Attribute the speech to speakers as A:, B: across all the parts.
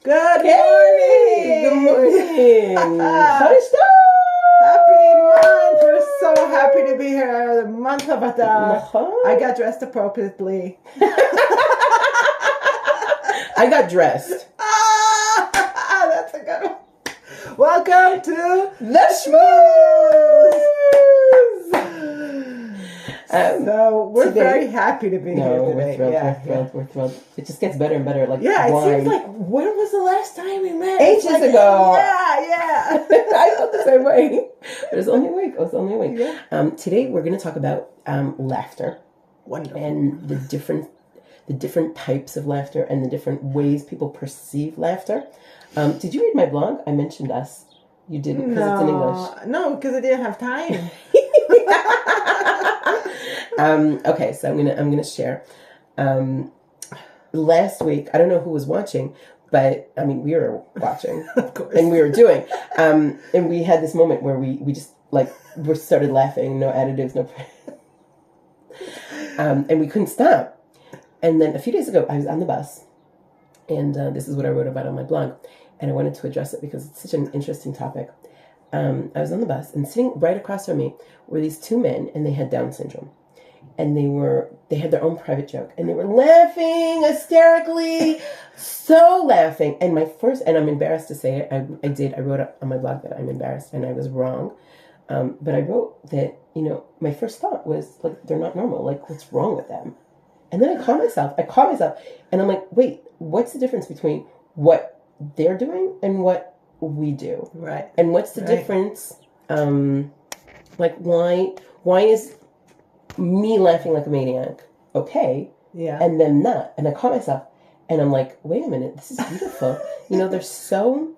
A: Good
B: morning.
A: Good morning. Happy month. We're so happy to be here. The month of Adar. I got dressed appropriately.
B: I got dressed.
A: That's a good one. Welcome to
B: the Shmooze.
A: So we're very happy to be here today.
B: We're thrilled. It just gets better and better.
A: It seems like, when was the last time we met?
B: Ages ago.
A: Yeah.
B: I felt the same way. But it's only a week. Yeah. Today we're going to talk about laughter.
A: Wonderful.
B: And the different types of laughter and the different ways people perceive laughter. Did you read my blog? I mentioned us. You didn't because it's in English.
A: No, because I didn't have time.
B: Okay, so I'm gonna share. Last week, I don't know who was watching, but I mean we were watching,
A: of course,
B: and we were doing, and we had this moment where we just we started laughing, no additives, no, and we couldn't stop. And then a few days ago, I was on the bus, and this is what I wrote about on my blog, and I wanted to address it because it's such an interesting topic. I was on the bus, and sitting right across from me were these two men, and they had Down syndrome. And they had their own private joke, and they were laughing hysterically, so laughing. And and I'm embarrassed to say it, I wrote up on my blog that I'm embarrassed, and I was wrong. But I wrote that, my first thought was, they're not normal. What's wrong with them? And then I caught myself, and I'm like, wait, what's the difference between what they're doing and what we do?
A: Right.
B: And what's the difference? Why is me laughing like a maniac okay?
A: Yeah.
B: And them not? And I caught myself, and I'm like, wait a minute, this is beautiful. They're so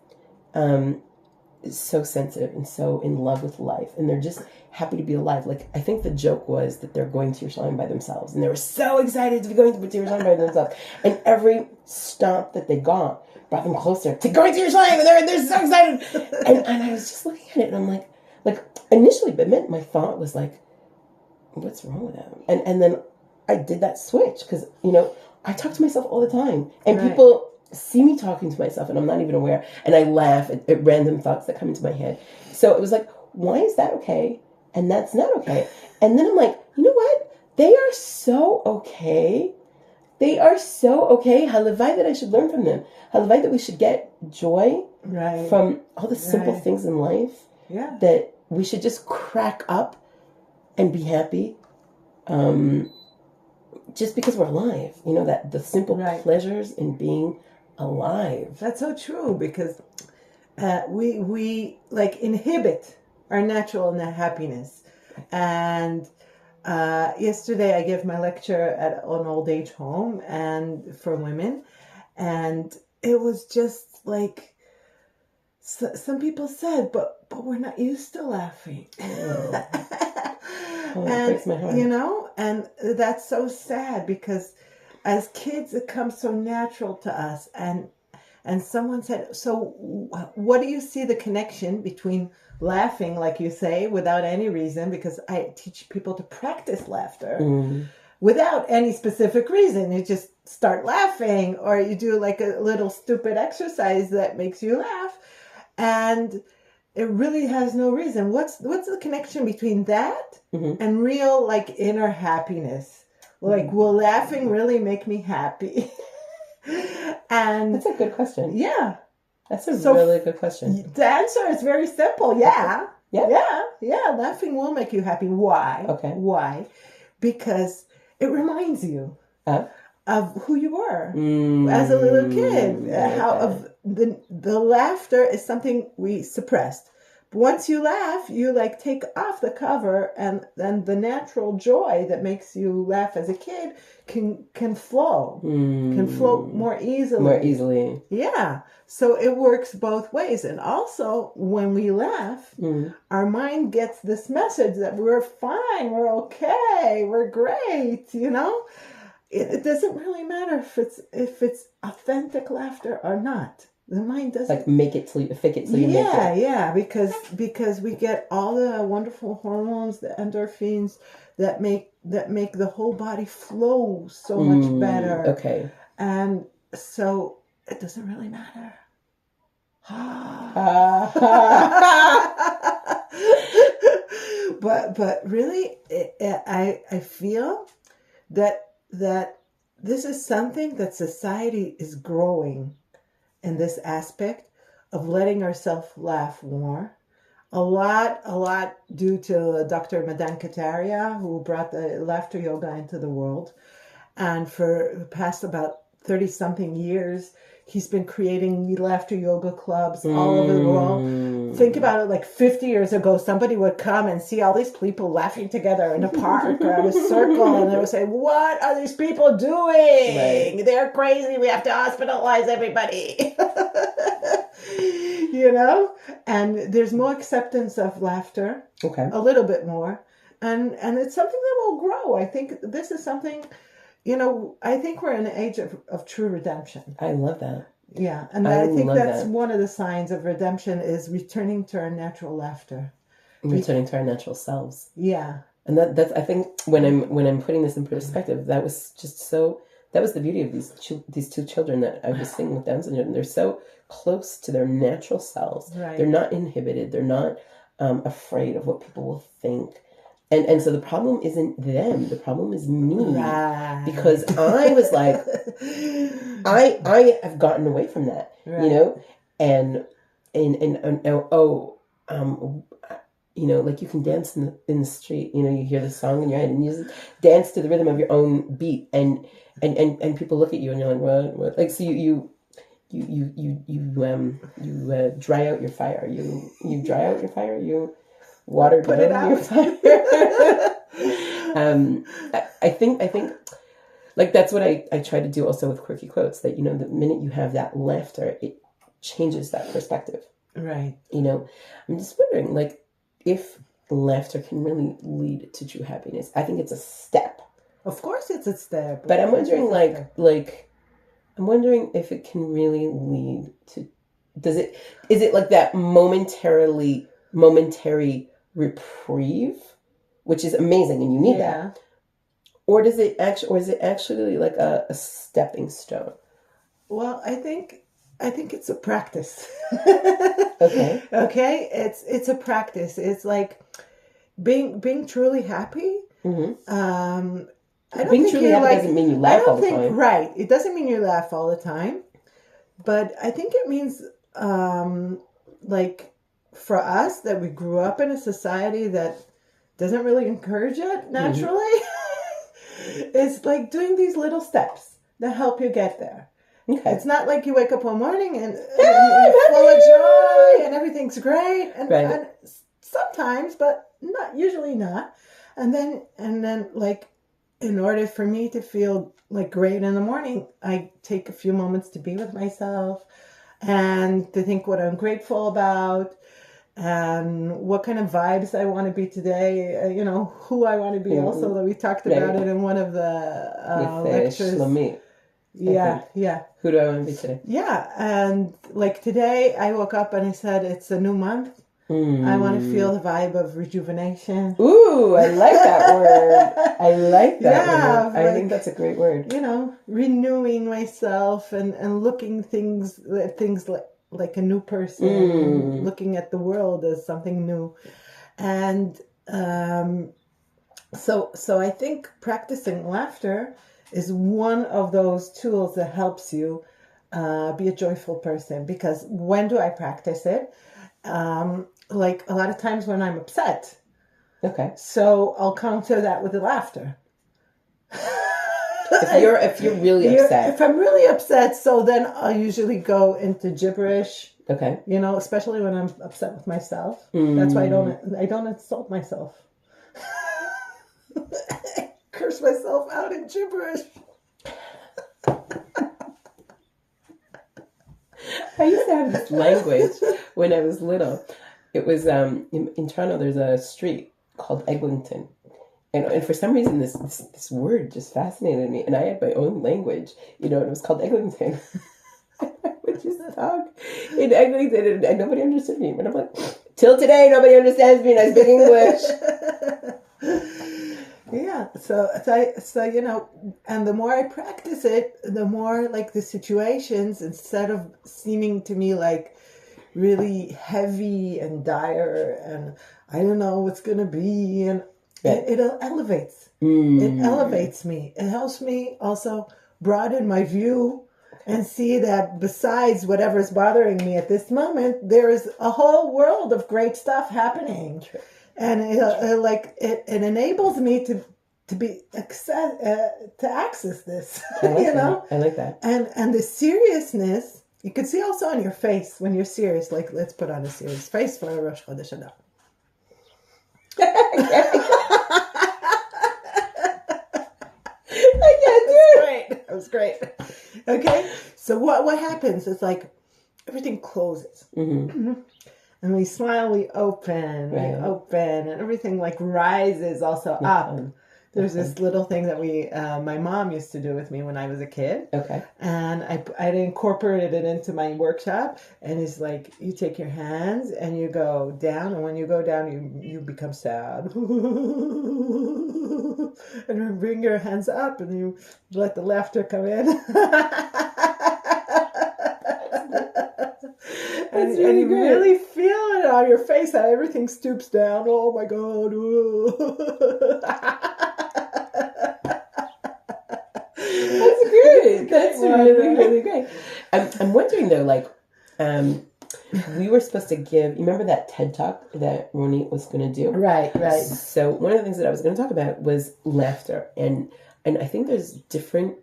B: sensitive and so in love with life, and they're just happy to be alive. I think the joke was that they're going to Yerushalayim by themselves, and they were so excited to be going to Yerushalayim by themselves. And every stop that they got brought them closer to going to Yerushalayim, and they're so excited. and I was just looking at it, and I'm like initially, my thought was what's wrong with them? And then I did that switch because, I talk to myself all the time, and people see me talking to myself, and I'm not even aware, and I laugh at random thoughts that come into my head. So it was why is that okay? And that's not okay. And then I'm like, you know what? They are so okay. Halavai that I should learn from them. Halavai that we should get joy from all the simple things in life.
A: Yeah.
B: That we should just crack up and be happy, just because we're alive. That the simple pleasures in being alive.
A: That's so true, because we inhibit our natural happiness. And yesterday I gave my lecture at an old age home and for women, and it was just some people said, but we're not used to laughing.
B: That breaks my heart.
A: And that's so sad, because as kids it comes so natural to us. And someone said, so what do you see the connection between laughing, like you say, without any reason? Because I teach people to practice laughter without any specific reason. You just start laughing, or you do a little stupid exercise that makes you laugh, and it really has no reason. What's the connection between that and real inner happiness? Will laughing really make me happy? And
B: that's a good question.
A: Yeah.
B: That's a really good question.
A: The answer is very simple. Yeah.
B: Yeah.
A: Yeah. Laughing will make you happy. Why?
B: Okay.
A: Why? Because it reminds you of who you were as a little kid. The laughter is something we suppressed. But once you laugh, you take off the cover, and then the natural joy that makes you laugh as a kid can flow. Can flow more easily. Yeah. So it works both ways. And also, when we laugh, our mind gets this message that we're fine, we're okay, we're great, It doesn't really matter if it's authentic laughter or not. The mind doesn't
B: fake it till you make it.
A: Yeah, because we get all the wonderful hormones, the endorphins that make the whole body flow so much better.
B: Okay.
A: And so it doesn't really matter. but really, I feel that this is something that society is growing in this aspect of letting ourselves laugh more. A lot due to Dr. Madan Kataria, who brought the laughter yoga into the world. And for the past about 30-something years, he's been creating laughter yoga clubs all over the world. Think about it, like 50 years ago, somebody would come and see all these people laughing together in a park or at a circle, and they would say, what are these people doing? Right. They're crazy. We have to hospitalize everybody. You know? And there's more acceptance of laughter.
B: Okay.
A: A little bit more. And it's something that will grow. I think this is something... You know, I think we're in an age of true redemption.
B: I love that.
A: Yeah, and I think that's one of the signs of redemption is returning to our natural laughter.
B: Returning to our natural selves.
A: Yeah.
B: And that's I think when I'm putting this in perspective, that was just so, that was the beauty of these two children that I was seeing with Down syndrome. They're so close to their natural selves.
A: Right.
B: They're not inhibited. They're not afraid of what people will think. And so the problem isn't them. The problem is me.
A: Right.
B: Because I was like, I have gotten away from that,
A: right.
B: you know, and you know, like you can dance in the street, you know, you hear the song in your head and you just dance to the rhythm of your own beat, and people look at you and you're like, what? Like, so you dry out your fire. You dry out your fire. You water down your fire. I think like that's what I try to do also with quirky quotes, that, you know, the minute you have that laughter, it changes that perspective.
A: Right.
B: You know, I'm just wondering, like, if laughter can really lead to true happiness. I think it's a step.
A: Of course it's a step.
B: But I'm wondering, I'm wondering if it can really lead to, is it like that momentary reprieve, which is amazing and you need that? Or is it actually like a stepping stone?
A: Well, I think it's a practice.
B: Okay.
A: Okay. It's a practice. It's like being truly happy.
B: Mm-hmm.
A: I don't
B: being
A: think
B: truly happy doesn't mean you laugh all the time.
A: Right. It doesn't mean you laugh all the time. But I think it means, like, for us, that we grew up in a society that doesn't really encourage it naturally. Mm-hmm. It's like doing these little steps that help you get there. Okay. It's not like you wake up one morning and you're full of joy and everything's great. And sometimes, but usually not. And then like, in order for me to feel like great in the morning, I take a few moments to be with myself and to think what I'm grateful about and what kind of vibes I want to be today. You know, who I want to be also, that we talked about it in one of the lectures.
B: Shlomi.
A: Yeah.
B: Who do I want to be today?
A: Yeah, and like today I woke up and I said it's a new month. I want to feel the vibe of rejuvenation.
B: Ooh, I like that word. I like that word.
A: Like,
B: I think that's a great word.
A: You know, renewing myself and looking things like a new person, looking at the world as something new. And so I think practicing laughter is one of those tools that helps you be a joyful person. Because when do I practice it? Like a lot of times when I'm upset.
B: Okay.
A: So I'll counter that with the laughter.
B: If you're really upset.
A: If I'm really upset, so then I'll usually go into gibberish.
B: Okay.
A: You know, especially when I'm upset with myself. That's why I don't insult myself. I curse myself out in gibberish.
B: I used to have this language when I was little. It was in Toronto. There's a street called Eglinton, and for some reason this word just fascinated me. And I had my own language, you know, and it was called Eglinton. I would just talk in Eglinton, and nobody understood me. But I'm like, till today, nobody understands me, and I speak English.
A: Yeah. So you know, and the more I practice it, the more like the situations, instead of seeming to me like really heavy and dire and I don't know what's gonna be, and it elevates. It elevates me. It helps me also broaden my view and see that besides whatever's bothering me at this moment, there is a whole world of great stuff happening. And it enables me to access this.
B: I like
A: you know,
B: that. I like that.
A: And the seriousness you can see also on your face when you're serious. Like, let's put on a serious face for Rosh Chodesh Adar. I can't do it. That was great. Okay, so what happens is like everything closes. Mm-hmm. And we smile, we open, and everything like rises also up. There's this little thing that my mom used to do with me when I was a kid. Okay. And I incorporated it into my workshop. And it's like, you take your hands and you go down. And when you go down, you become sad. And you bring your hands up and you let the laughter come in. And you really feel it on your face, how everything stoops down. Oh my God.
B: That's good. That's really great. I'm wondering though, like, we were supposed to give, you remember that TED Talk that Ronit was going to do? Right. So one of the things that I was going to talk about was laughter. And I think there's different,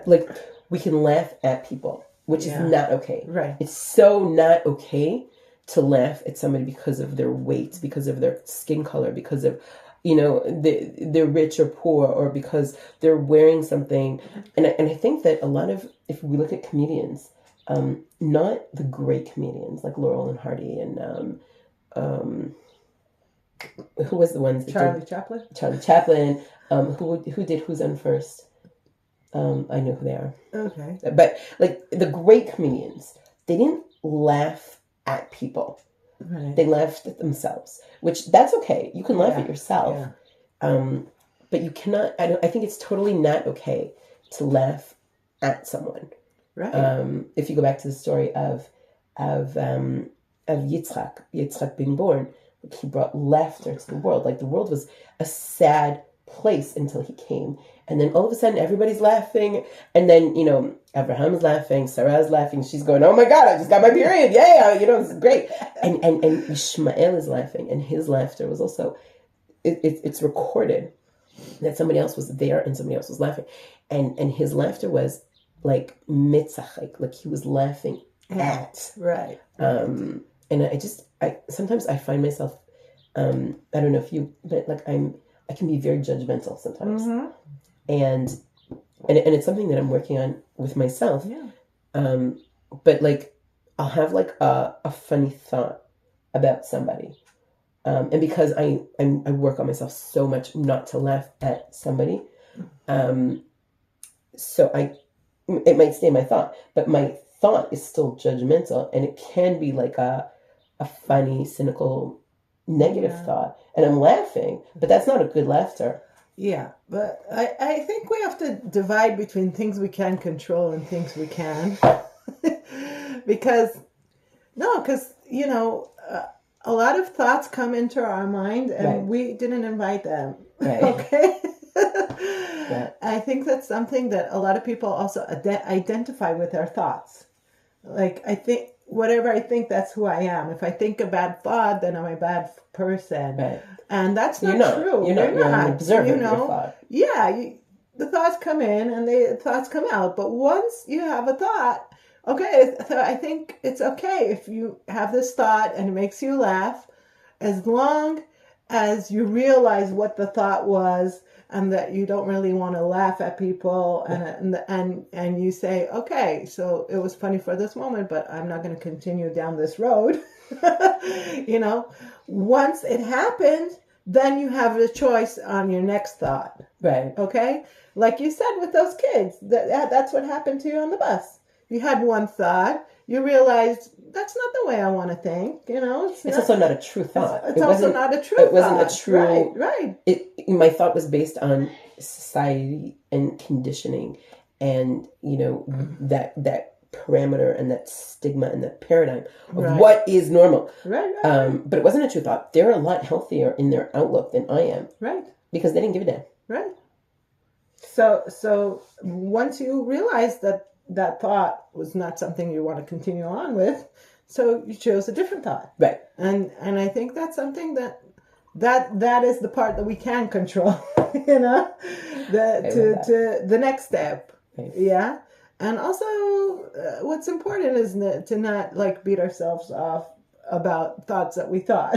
B: like, we can laugh at people, which is not okay. Right. It's so not okay to laugh at somebody because of their weight, because of their skin color, because of, you know, they're rich or poor, or because they're wearing something. And I think that a lot of, if we look at comedians, not the great comedians like Laurel and Hardy and who was the ones that
A: Charlie Chaplin?
B: Charlie Chaplin. Who did Who's On First? I know who they are. Okay. But like the great comedians, they didn't laugh at people. Right. They laughed at themselves, which that's okay. You can laugh at yourself. Yeah. But you cannot, I think it's totally not okay to laugh at someone. Right. If you go back to the story of Yitzchak being born, he brought laughter to the world. Like the world was a sad place until he came. And then all of a sudden everybody's laughing. And then, you know, Abraham is laughing, Sarah is laughing. She's going, oh my God, I just got my period. Yeah, you know, it's great. And Ishmael is laughing. And his laughter was also, it's recorded that somebody else was there and somebody else was laughing. And his laughter was like mitzachik, like he was laughing at. Right. And I sometimes I find myself, I don't know if you, but like I can be very judgmental sometimes. Mm-hmm. And it's something that I'm working on with myself. Yeah. But like, I'll have like a funny thought about somebody. And because I work on myself so much not to laugh at somebody. So it might stay my thought, but my thought is still judgmental, and it can be like a funny, cynical, negative thought. And I'm laughing, but that's not a good laughter. Yeah, but I think we have to divide between things we can control and things we can. because, you know, a lot of thoughts come into our mind and we didn't invite them. Right. Okay? Yeah. I think that's something that a lot of people also identify with their thoughts. Like, I think, whatever I think, that's who I am. If I think a bad thought, then I'm a bad person. Right. And that's not true. You're not. You're an observer of your thought. Yeah, the thoughts come in and the thoughts come out. But once you have a thought, okay, so I think it's okay if you have this thought and it makes you laugh, as long as you realize what the thought was and that you don't really want to laugh at people, and you say, okay, so it was funny for this moment, but I'm not going to continue down this road. You know, once it happened, then you have the choice on your next thought. Right. Okay? Like you said with those kids, that's what happened to you on the bus. You had one thought, you realized
A: that's not the way I want to think.
B: It's also not a true thought.
A: It's also not a true thought.
B: It wasn't a true...
A: Right.
B: My thought was based on society and conditioning and, that parameter and that stigma and that paradigm of what is normal.
A: Right.
B: But it wasn't a true thought. They're a lot healthier in their outlook than I am.
A: Right.
B: Because they didn't give a damn.
A: Right. So once you realize that thought was not something you want to continue on with, so you chose a different thought.
B: Right.
A: And I think that's something that is the part that we can control, to the next step.
B: Right.
A: Yeah. And also, what's important is to not beat ourselves off about thoughts that we thought.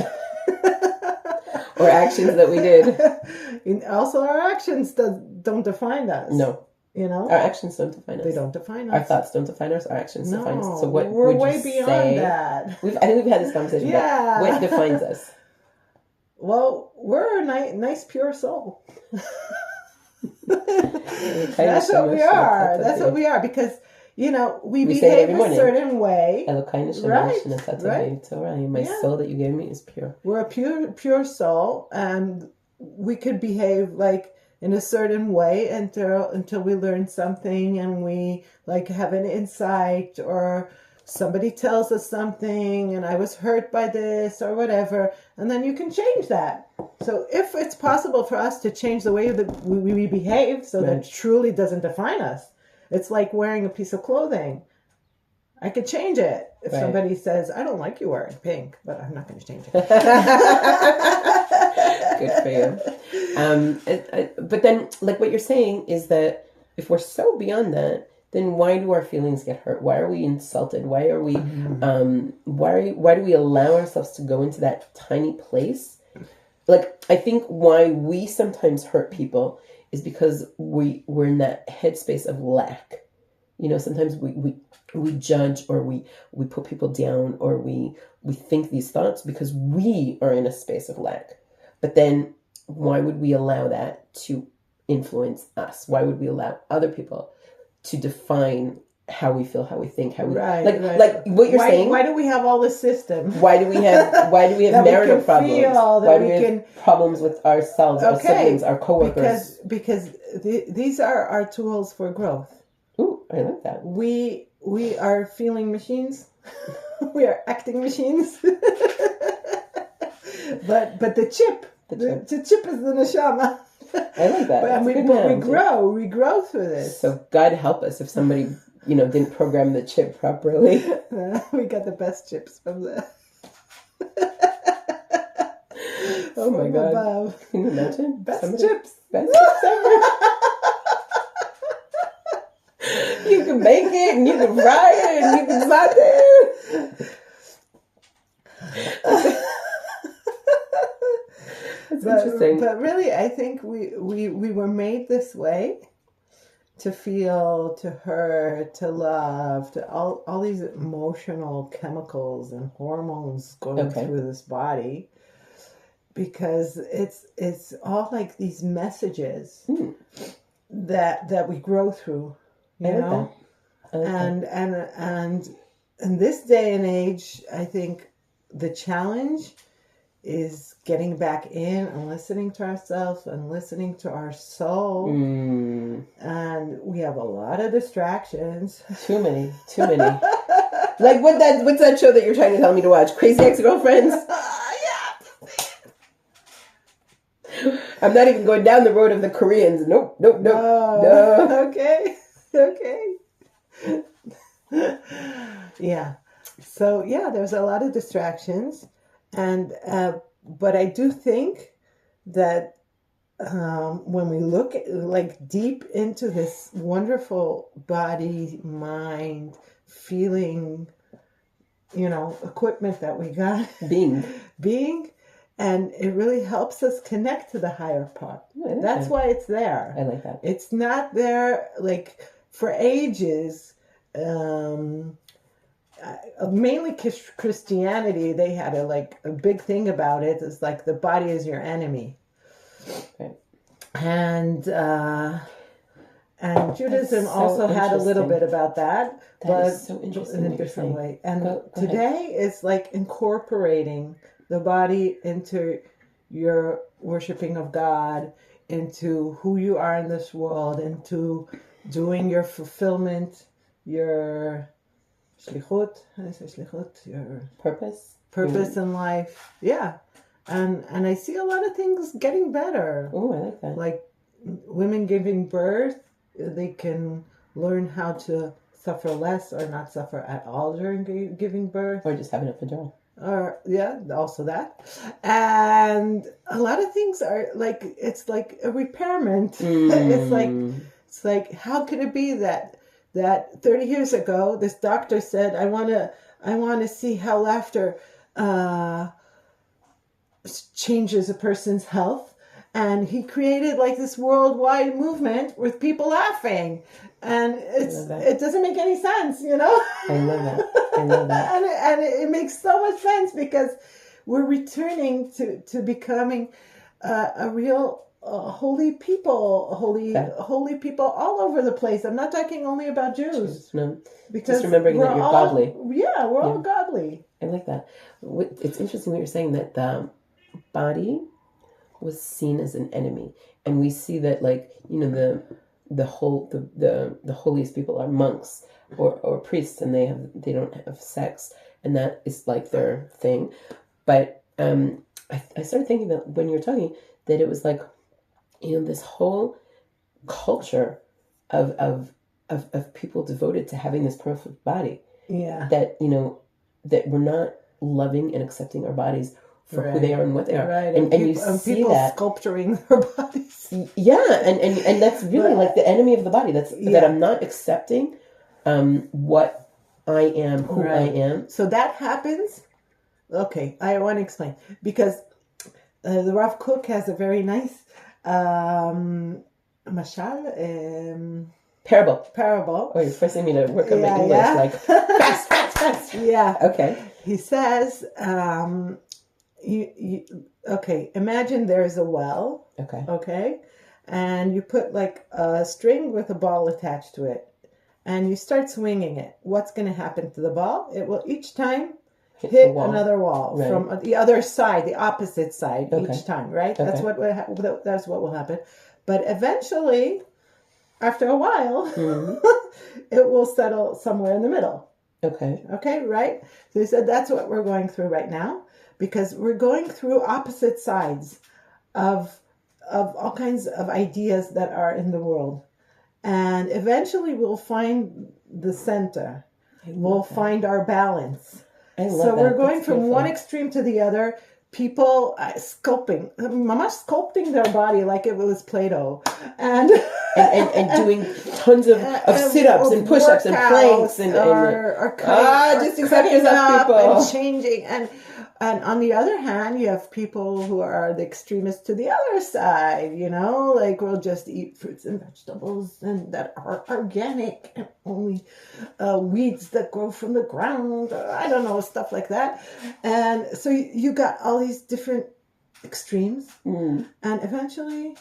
B: Or actions that we did.
A: And also, our actions don't define us.
B: No. Our actions don't define us.
A: They don't define us.
B: Our thoughts don't define us. Our actions define us. So what
A: we're
B: would
A: way
B: you
A: beyond
B: say?
A: that.
B: I think we've had this conversation.
A: Yeah.
B: What defines us?
A: Well, we're a nice, pure soul.
B: That's
A: what we are. That's what we are. Because, we behave a certain way. Right.
B: My soul that you gave me is pure.
A: We're a pure soul. And we could behave in a certain way until we learn something and we have an insight, or somebody tells us something and I was hurt by this or whatever, and then you can change that. So if it's possible for us to change the way that we behave so that it truly doesn't define us, it's like wearing a piece of clothing. I could change it if somebody says, I don't like you wearing pink, but I'm not going to change it.
B: Good for you. But then, what you're saying is that if we're so beyond that, then why do our feelings get hurt? Why are we insulted? Why are we? Why do we allow ourselves to go into that tiny place? I think why we sometimes hurt people is because we're in that headspace of lack. Sometimes we judge, or we put people down, or we think these thoughts because we are in a space of lack. But then why would we allow that to influence us? Why would we allow other people to define how we feel, how we think, how we what you're saying?
A: Why do we have all this system?
B: Why do we have marital problems? Why do we have problems with ourselves, our siblings, our coworkers?
A: Because these are our tools for growth.
B: Ooh, I like that.
A: We are feeling machines. We are acting machines. But the chip is the neshama.
B: I like that.
A: But we grow through this.
B: So God help us if somebody, didn't program the chip properly.
A: We got the best chips from the...
B: Oh my God.
A: Above.
B: Can you imagine?
A: Best chips
B: ever. You can bake it, and you can fry it, and you can saute it. That's interesting.
A: But really, I think we were made this way to feel, to hurt, to love, to all these emotional chemicals and hormones going through this body, because it's all these messages that we grow through, and in this day and age, I think the challenge is getting back in and listening to ourselves and listening to our soul. And we have a lot of distractions.
B: Too many. What's that show that you're trying to tell me to watch? Crazy Ex-Girlfriends? Yeah. I'm not even going down the road of the Koreans. Nope. No.
A: Okay. Yeah. So there's a lot of distractions. And but I do think that when we look deep into this wonderful body, mind, feeling, equipment that we got, being, and it really helps us connect to the higher part. That's why it's there.
B: I like that.
A: It's not there for ages. Mainly Christianity, they had a big thing about it. It's the body is your enemy, and And Judaism also had a little bit about that, but
B: is so interesting
A: in a different way. And today it's like incorporating the body into your worshiping of God, into who you are in this world, into doing your fulfillment, your shlichut, your purpose in life. Yeah. And I see a lot of things getting better.
B: Oh, I like that.
A: Like women giving birth, they can learn how to suffer less or not suffer at all during giving birth.
B: Or just having a epidural.
A: Or also that. And a lot of things are like, it's like a repairment. It's like how could it be that 30 years ago this doctor said, I want to see how laughter changes a person's health, and he created like this worldwide movement with people laughing, and it doesn't make any sense,
B: I love that.
A: and it makes so much sense because we're returning to becoming a real holy people, holy people all over the place. I'm not talking only about Jews.
B: No,
A: because
B: just remembering that you're godly.
A: Yeah, we're all godly.
B: I like that. It's interesting what you're saying, that the body was seen as an enemy, and we see that, like, the holiest people are monks or priests, and they don't have sex, and that is like their thing. But I started thinking that when you were talking, that it was like, this whole culture of people devoted to having this perfect body.
A: Yeah.
B: That that we're not loving and accepting our bodies for who they are and what they are.
A: Right.
B: And you see
A: people
B: that
A: sculpturing their bodies.
B: Yeah, and that's really like the enemy of the body. That I'm not accepting what I am, who I am.
A: So that happens. Okay, I want to explain, because the Rav Kook has a very nice mashal, parable.
B: Oh, you're forcing me to work on my English, like fast.
A: Yeah.
B: Okay.
A: He says, imagine there's a well. Okay. And you put like a string with a ball attached to it, and you start swinging it. What's going to happen to the ball? It will each time hit another wall from the other side, the opposite side each time, right?
B: Okay.
A: That's what will happen. But eventually, after a while, it will settle somewhere in the middle. Okay, right? So he said that's what we're going through right now, because we're going through opposite sides of all kinds of ideas that are in the world. And eventually we'll find the center. We'll find our balance. So we're going from one extreme to the other. People sculpting their body like it was Play-Doh, and
B: doing tons of sit-ups and push-ups and planks and just accept yourself, people,
A: and changing. And on the other hand, you have people who are the extremists to the other side, like we'll just eat fruits and vegetables and that are organic and only weeds that grow from the ground. I don't know, stuff like that. And so you got all these different extremes. And eventually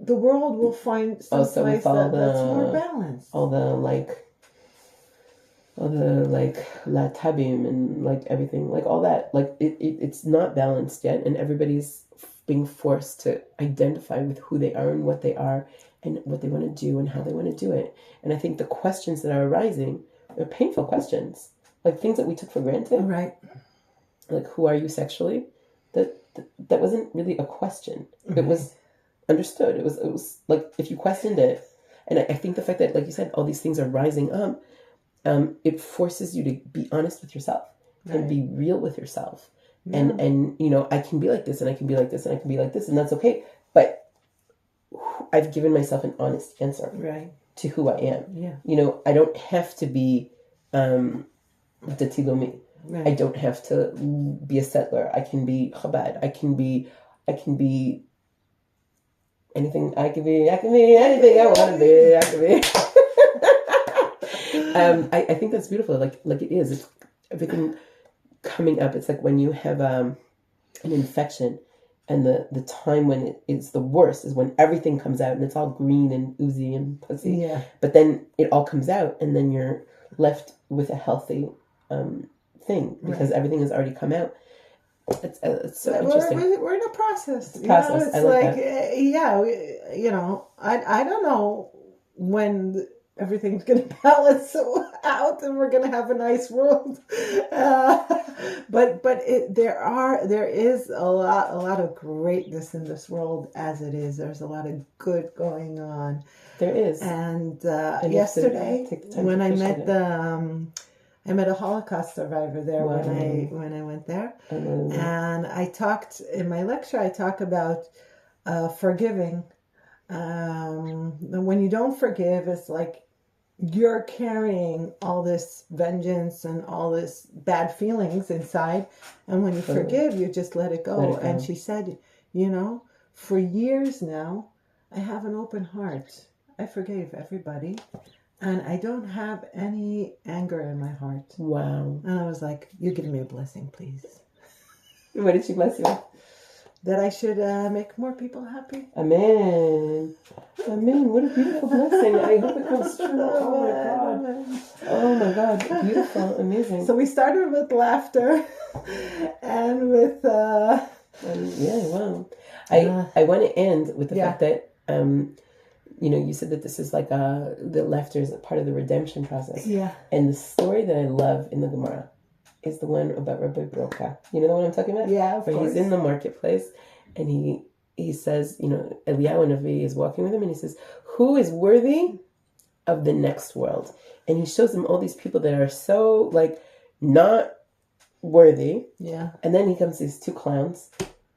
A: the world will find some place that's more balanced.
B: All the latabim and like everything, like all that, like it's not balanced yet, and everybody's being forced to identify with who they are and what they are and what they want to do and how they want to do it. And I think the questions that are arising are painful questions, like things that we took for granted,
A: right?
B: Like, who are you sexually? That wasn't really a question. It was understood. It was like, if you questioned it, and I think the fact that, like you said, all these things are rising up. It forces you to be honest with yourself and be real with yourself. Yeah. And I can be like this, and I can be like this, and I can be like this, and that's okay. But I've given myself an honest answer to who I am.
A: Yeah.
B: I don't have to be Dati Lomi. I don't have to be a settler. I can be Chabad. I can be anything. I can be anything I want to be. I can be. I think that's beautiful. Like it is. It's everything coming up. It's like when you have an infection And the time when it's the worst is when everything comes out and it's all green and oozy and pussy.
A: Yeah.
B: But then it all comes out and then you're left with a healthy thing because everything has already come out. It's so interesting.
A: We're in a process.
B: It's a process.
A: It's
B: I like
A: like,
B: that.
A: I don't know when everything's going to balance out and we're going to have a nice world. But there is a lot of greatness in this world as it is. There's a lot of good going on.
B: There is.
A: And yesterday when I met a Holocaust survivor there when I went there. And I talked in my lecture. I talk about forgiving. When you don't forgive, it's like you're carrying all this vengeance and all this bad feelings inside. And when you forgive, you just let it go. And she said, for years now, I have an open heart. I forgave everybody. And I don't have any anger in my heart.
B: Wow.
A: And I was like, you give me a blessing, please.
B: What did she bless you with?
A: That I should make more people happy.
B: Amen. Amen. What a beautiful blessing. I hope it comes true. Oh my God. Oh my God. Beautiful. Amazing.
A: So we started with laughter and with...
B: wow. I want to end with the fact that... you said that this is like the laughter is part of the redemption process.
A: Yeah.
B: And the story that I love in the Gemara is the one about Rabbi Broka. You know the one I'm talking about?
A: Yeah, of course.
B: He's in the marketplace and he says, Eliyahu Navi is walking with him and he says, who is worthy of the next world? And he shows him all these people that are so not worthy.
A: Yeah.
B: And then he comes to these two clowns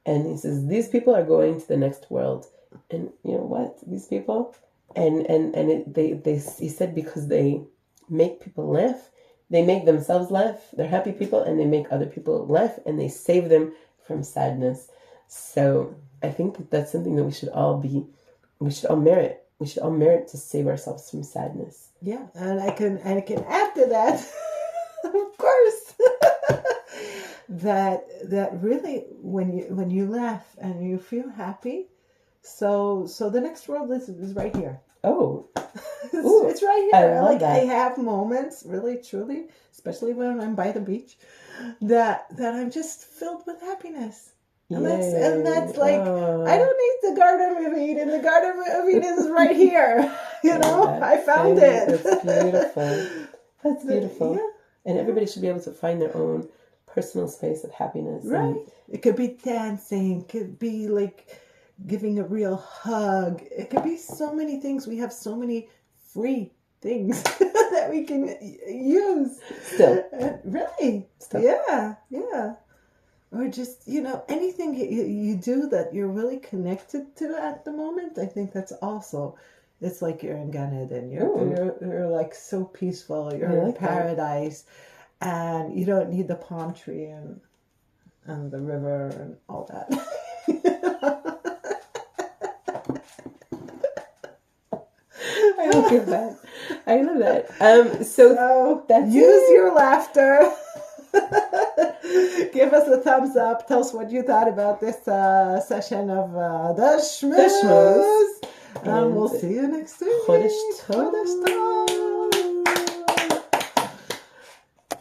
B: and he says, these people are going to the next world. And you know what? These people, he said because they make people laugh, they make themselves laugh. They're happy people, and they make other people laugh, and they save them from sadness. So I think that's something that we should all merit. We should all merit to save ourselves from sadness.
A: Yeah, and I can add to that, of course, that really when you laugh and you feel happy. So the next world is right here.
B: Oh,
A: it's right here.
B: I love that.
A: I have moments, really, truly, especially when I'm by the beach, that I'm just filled with happiness. And that's like, I don't need the Garden of Eden. The Garden of Eden is right here. I found it.
B: That's beautiful. That's beautiful. Yeah. And everybody should be able to find their own personal space of happiness.
A: Right. It could be dancing. It could be like giving a real hug. It could be so many things. We have so many free things that we can use.
B: Still.
A: Really?
B: Still.
A: Yeah. Or just, anything you do that you're really connected to at the moment. I think that's also, it's like you're in Gan Eden. You're like so peaceful. You're in paradise. That. And you don't need the palm tree and the river and all that.
B: I love that. So that's
A: use your laughter. Give us a thumbs up. Tell us what you thought about this session of the Shmooze. And we'll see you next week.
B: Chodesh Tov.